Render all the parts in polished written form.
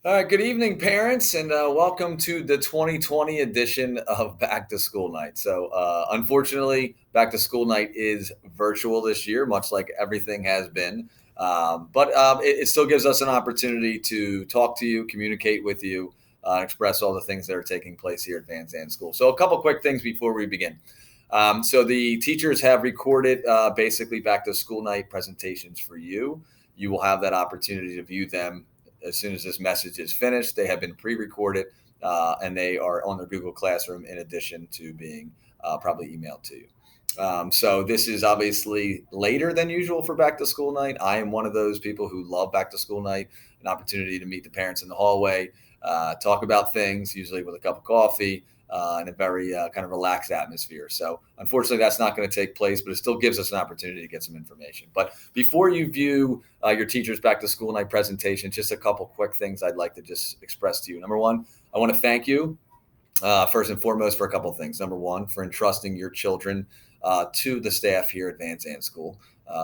All right, good evening, parents, and welcome to the 2020 edition of Back to School Night. Unfortunately, Back to School Night is virtual this year, much like everything has been. But it still gives us an opportunity to talk to you, communicate with you, express all the things that are taking place here at Van Zandt School. So, a couple quick things before we begin. The teachers have recorded basically Back to School Night presentations for you. You will have that opportunity to view them as soon as this message is finished. They have been pre-recorded and they are on their Google Classroom in addition to being probably emailed to you. So this is obviously later than usual for back to school night. I am one of those people who love back to school night, an opportunity to meet the parents in the hallway, talk about things, usually with a cup of coffee, in a very kind of relaxed atmosphere. So unfortunately, that's not going to take place, but it still gives us an opportunity to get some information. But before you view your teacher's back to school night presentation, just a couple quick things I'd like to just express to you. Number one, I want to thank you first and foremost for a couple of things. Number one, for entrusting your children to the staff here at Van Zandt School.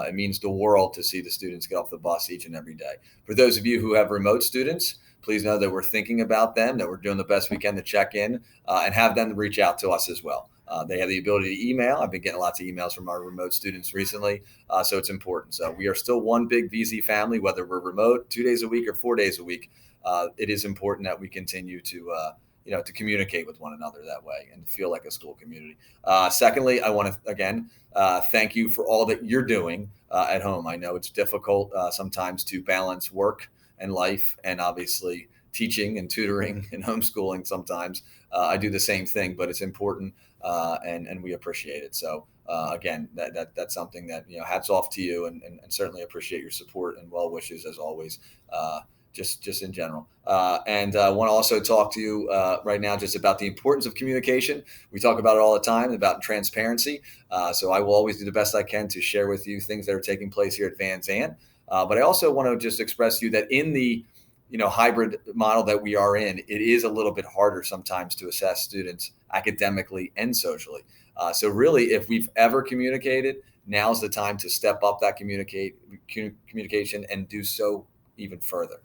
It means the world to see the students get off the bus each and every day. For those of you who have remote students, please know that we're thinking about them, that we're doing the best we can to check in and have them reach out to us as well. They have the ability to email. I've been getting lots of emails from our remote students recently, so it's important. So we are still one big VZ family, whether we're remote 2 days a week or 4 days a week. It is important that we continue to communicate with one another that way and feel like a school community. Secondly, I want to again thank you for all that you're doing at home. I know it's difficult sometimes to balance work and life, and obviously teaching and tutoring and homeschooling. Sometimes I do the same thing, but it's important, and we appreciate it. So. Again, that's something that hats off to you, and certainly appreciate your support and well wishes as always. Just in general. And I want to also talk to you right now just about the importance of communication. We talk about it all the time, about transparency. So I will always do the best I can to share with you things that are taking place here at Van Zandt. But I also want to just express to you that in the hybrid model that we are in, it is a little bit harder sometimes to assess students academically and socially. So really, if we've ever communicated, now's the time to step up that communication and do so even further,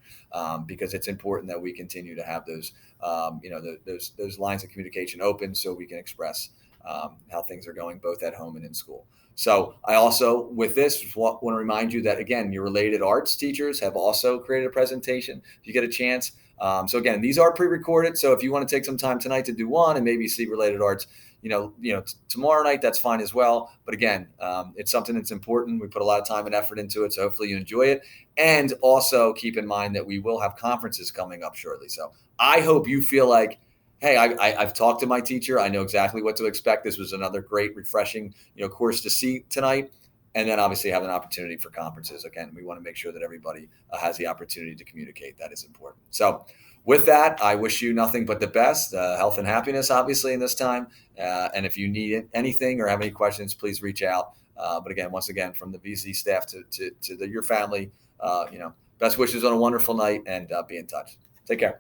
because it's important that we continue to have those lines of communication open so we can express how things are going both at home and in school. So I also, with this, want to remind you that, again, your related arts teachers have also created a presentation if you get a chance. So again, these are pre-recorded. So if you want to take some time tonight to do one and maybe see related arts, tomorrow night, that's fine as well. But again, it's something that's important. We put a lot of time and effort into it. So hopefully you enjoy it. And also keep in mind that we will have conferences coming up shortly. So I hope you feel like, hey, I've talked to my teacher. I know exactly what to expect. This was another great, refreshing, course to see tonight. And then obviously have an opportunity for conferences. Again, we want to make sure that everybody has the opportunity to communicate. That is important. So with that, I wish you nothing but the best, health and happiness, obviously, in this time. And if you need anything or have any questions, please reach out. But again, once again, from the VZ staff to your family, best wishes on a wonderful night, and be in touch. Take care.